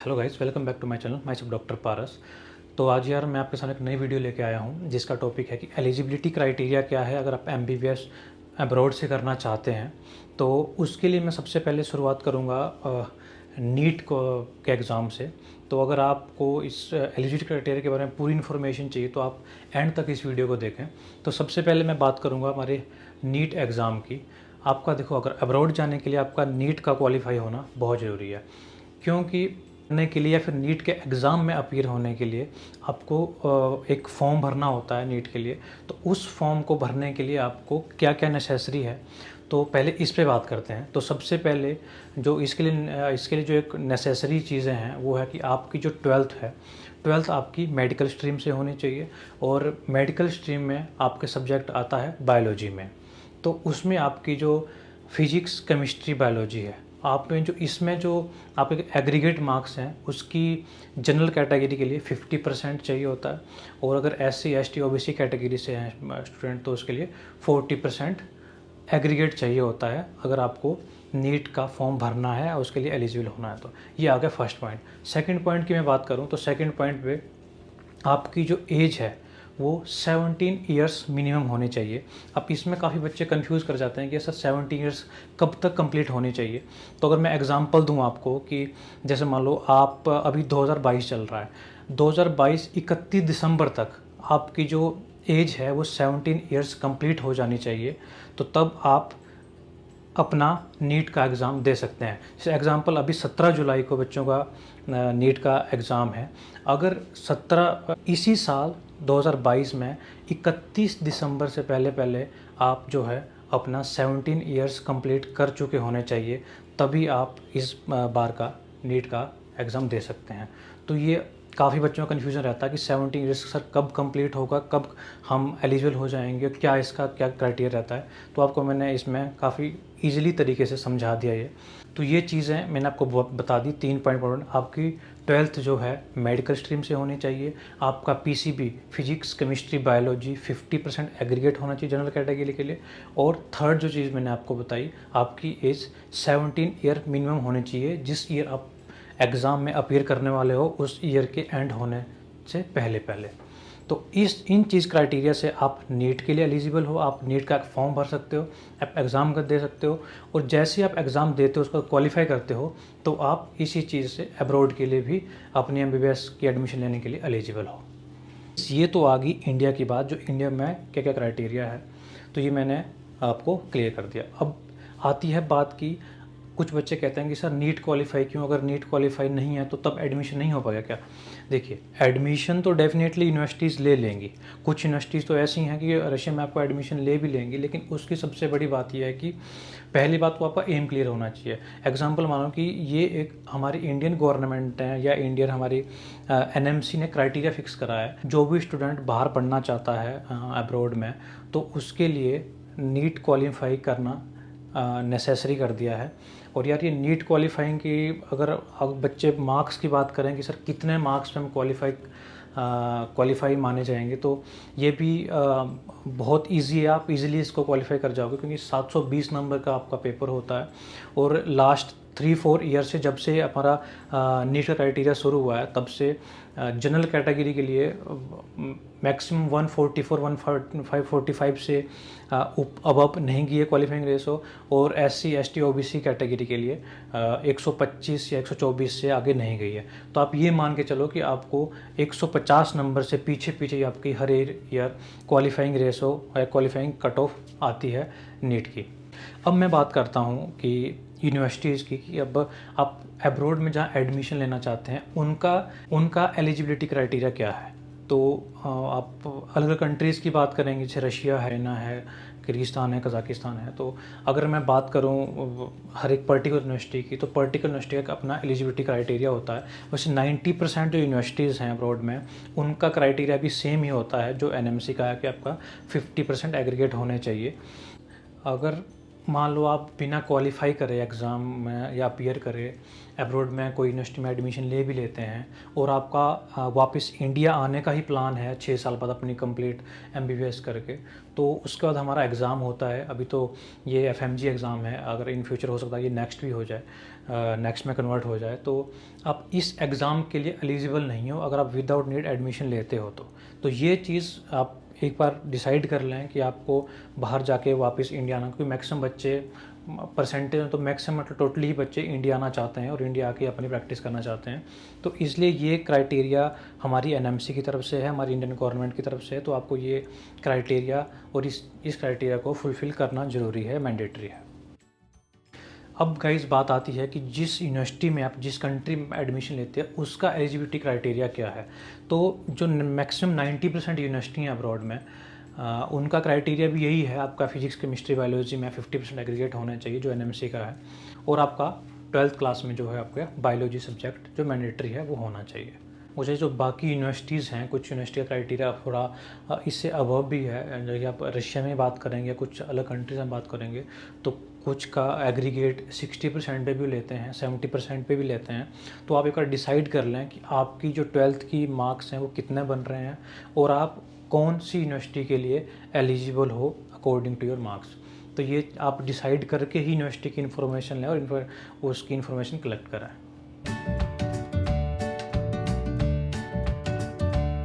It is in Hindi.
Hello guys, welcome back to my channel. Myself doctor Paras. तो आज यार मैं आपके सामने एक नई वीडियो लेके आया हूँ जिसका टॉपिक है कि एलिजिबिलिटी क्राइटेरिया क्या है अगर आप एमबीबीएस अब्रॉड से करना चाहते हैं। तो उसके लिए मैं सबसे पहले शुरुआत करूँगा नीट को के एग्ज़ाम से। तो अगर आपको इस एलिजिबिलिटी क्राइटेरिया के बारे में पूरी इन्फॉर्मेशन चाहिए तो आप एंड तक इस वीडियो को देखें। तो सबसे पहले मैं बात करूँगा हमारे नीट एग्ज़ाम की। आपका देखो, अगर अब्रॉड जाने के लिए आपका नीट का क्वालिफाई होना बहुत ज़रूरी है, क्योंकि करने के लिए या फिर नीट के एग्ज़ाम में अपीयर होने के लिए आपको एक फॉर्म भरना होता है नीट के लिए। तो उस फॉर्म को भरने के लिए आपको क्या क्या नेसेसरी है, तो पहले इस पे बात करते हैं। तो सबसे पहले जो इसके लिए जो एक नेसेसरी चीज़ें हैं वो है कि आपकी जो ट्वेल्थ है, ट्वेल्थ आपकी मेडिकल स्ट्रीम से होनी चाहिए। और मेडिकल स्ट्रीम में आपके सब्जेक्ट आता है बायोलॉजी में। तो उसमें आपकी जो फिजिक्स, केमिस्ट्री, बायोलॉजी है, आप में जो इसमें जो आपके एग्रीगेट मार्क्स हैं उसकी जनरल कैटेगरी के लिए 50% चाहिए होता है। और अगर SC ST OBC कैटेगरी से हैं स्टूडेंट तो उसके लिए 40% एग्रीगेट चाहिए होता है अगर आपको नीट का फॉर्म भरना है और उसके लिए एलिजिबल होना है। तो ये आ गया फर्स्ट पॉइंट। सेकंड पॉइंट की मैं बात करूँ तो सेकंड पॉइंट पे आपकी जो एज है वो 17 ईयर्स मिनिमम होने चाहिए। अब इसमें काफ़ी बच्चे कंफ्यूज कर जाते हैं कि सर 17 ईयर्स कब तक कंप्लीट होनी चाहिए। तो अगर मैं एग्जांपल दूं आपको कि जैसे मान लो आप अभी 2022 चल रहा है, 2022 31 दिसंबर तक आपकी जो एज है वो 17 ईयर्स कंप्लीट हो जानी चाहिए। तो तब आप अपना नीट का एग्ज़ाम दे सकते हैं। जैसे एग्ज़ाम्पल अभी 17 जुलाई को बच्चों का नीट का एग्ज़ाम है। अगर 17 इसी साल 2022 में 31 दिसंबर से पहले पहले आप जो है अपना 17 ईयर्स कंप्लीट कर चुके होने चाहिए, तभी आप इस बार का नीट का एग्ज़ाम दे सकते हैं। तो ये काफ़ी बच्चों का कन्फ्यूज़न रहता है कि 17 ईयर्स सर कब कंप्लीट होगा, कब हम एलिजिबल हो जाएंगे, क्या इसका क्या क्राइटेरिया रहता है। तो आपको मैंने इसमें काफ़ी ईजिली तरीके से समझा दिया ये। तो ये चीज़ें मैंने आपको बता दी। 3 पॉइंट इंपॉर्टेंट। आपकी ट्वेल्थ जो है मेडिकल स्ट्रीम से होनी चाहिए। आपका PCB physics, chemistry, biology 50% aggregate होना चाहिए जनरल कैटेगरी के लिए। और थर्ड जो चीज़ मैंने आपको बताई, आपकी एज 17 ईयर मिनिमम होनी चाहिए। जिस ईयर आप एग्ज़ाम में अपीयर करने वाले हो उस ईयर के एंड होने से पहले पहले। तो इन चीज़ क्राइटेरिया से आप नीट के लिए एलिजिबल हो। आप नीट का फॉर्म भर सकते हो, आप एग्ज़ाम कर दे सकते हो। और जैसे ही आप एग्ज़ाम देते हो, उसको क्वालिफाई करते हो, तो आप इसी चीज़ से अब्रॉड के लिए भी अपनी MBBS की एडमिशन लेने के लिए एलिजिबल हो। ये तो आ गई इंडिया की बात, जो इंडिया में क्या क्या क्राइटेरिया है। तो ये मैंने आपको क्लियर कर दिया। अब आती है बात की, कुछ बच्चे कहते हैं कि सर नीट क्वालिफाई क्यों, अगर नीट क्वालिफाई नहीं है तो तब एडमिशन नहीं हो पाएगा क्या। देखिए, एडमिशन तो डेफिनेटली यूनिवर्सिटीज़ ले लेंगी। कुछ यूनिवर्सिटीज़ तो ऐसी हैं कि रशिया में आपको एडमिशन ले भी लेंगी, लेकिन उसकी सबसे बड़ी बात यह है कि पहली बात तो आपका एम क्लियर होना चाहिए। एग्जाम्पल मानो कि ये एक हमारी इंडियन गवर्नमेंट है या इंडियन हमारी NMC ने क्राइटेरिया फिक्स करा है, जो भी स्टूडेंट बाहर पढ़ना चाहता है अब्रॉड में, तो उसके लिए नीट क्वालिफाई करना नेसेसरी कर दिया है। और यार ये नीट क्वालिफाइंग की अगर बच्चे मार्क्स की बात करें कि सर कितने मार्क्स में हम क्वालिफाई माने जाएंगे, तो ये भी बहुत इजी है। आप इजीली इसको क्वालिफाई कर जाओगे, क्योंकि 720 नंबर का आपका पेपर होता है। और लास्ट 3-4 ईयर से, जब से हमारा नीट का क्राइटेरिया शुरू हुआ है, तब से जनरल कैटेगरी के लिए मैक्सिमम 144 145 से अब नहीं गई है क्वालिफाइंग रेशो। और SC ST OBC कैटेगरी के लिए 125 या 124 से आगे नहीं गई है। तो आप ये मान के चलो कि आपको 150 नंबर से पीछे पीछे आपकी हर ईयर क्वालिफाइंग रेशो या क्वालिफाइंग कट ऑफ आती है नीट की। अब मैं बात करता हूँ कि यूनिवर्सिटीज़ की, कि अब आप अब्रॉड में जहाँ एडमिशन लेना चाहते हैं उनका एलिजिबिलिटी क्राइटेरिया क्या है। तो आप अलग अलग कंट्रीज़ की बात करेंगे, जैसे रशिया है, चाइना है, किर्गिस्तान है, कज़ाकिस्तान है। तो अगर मैं बात करूं हर एक पर्टिकुलर यूनिवर्सिटी की, तो पर्टिकुलर यूनिवर्सिटी का अपना एलिजिबिलिटी क्राइटेरिया होता है। वैसे 90% जो यूनिवर्सिटीज़ हैं अब्रॉड में, उनका क्राइटेरिया भी सेम ही होता है जो NMC का है, कि आपका 50% एग्रीगेट होने चाहिए। अगर मान लो आप बिना क्वालिफाई करे एग्ज़ाम में या अपीयर करे अब्रॉड में कोई यूनिवर्सिटी में एडमिशन ले भी लेते हैं और आपका वापस इंडिया आने का ही प्लान है 6 साल बाद अपनी कंप्लीट एमबीबीएस करके, तो उसके बाद हमारा एग्ज़ाम होता है। अभी तो ये एफएमजी एग्ज़ाम है, अगर इन फ्यूचर हो सकता है ये नेक्स्ट भी हो जाए, नेक्स्ट में कन्वर्ट हो जाए, तो आप इस एग्ज़ाम के लिए एलिजिबल नहीं हो अगर आप विदाउट नीड एडमिशन लेते हो। तो ये चीज़ आप एक बार डिसाइड कर लें कि आपको बाहर जाके वापस इंडिया आना, क्योंकि मैक्सिमम बच्चे परसेंटेज में तो मैक्सिमम मतलब टोटली ही बच्चे इंडिया आना चाहते हैं और इंडिया आके अपनी प्रैक्टिस करना चाहते हैं। तो इसलिए ये क्राइटेरिया हमारी एनएमसी की तरफ से है, हमारी इंडियन गवर्नमेंट की तरफ से है, तो आपको ये क्राइटेरिया और इस क्राइटेरिया को फुलफ़िल करना ज़रूरी है, मैंडेटरी है। अब गाइस बात आती है कि जिस यूनिवर्सिटी में आप जिस कंट्री में एडमिशन लेते हैं उसका एलिजिबिलिटी क्राइटेरिया क्या है। तो जो मैक्सिमम 90% यूनिवर्सिटी हैं अब्रॉड में, उनका क्राइटेरिया भी यही है, आपका फिजिक्स केमिस्ट्री बायोलॉजी में 50% एग्रीगेट होना चाहिए जो एनएमसी का है, और आपका 12th क्लास में जो है आपका बायोलॉजी सब्जेक्ट जो मैंडेटरी है वो होना चाहिए। मुझे जो बाकी यूनिवर्सिटीज़ हैं, कुछ यूनिवर्सिटी का क्राइटेरिया थोड़ा इससे अबव भी है, जैसे आप रशिया में बात करेंगे, कुछ अलग कंट्रीज में बात करेंगे, तो कुछ का एग्रीगेट 60% पे भी लेते हैं, 70% पे भी लेते हैं। तो आप एक बार डिसाइड कर लें कि आपकी जो 12th की मार्क्स हैं वो कितने बन रहे हैं और आप कौन सी यूनिवर्सिटी के लिए एलिजिबल हो अकॉर्डिंग टू योर मार्क्स। तो ये आप डिसाइड करके ही यूनिवर्सिटी की इन्फॉर्मेशन लें और उसकी इन्फॉर्मेशन कलेक्ट करें।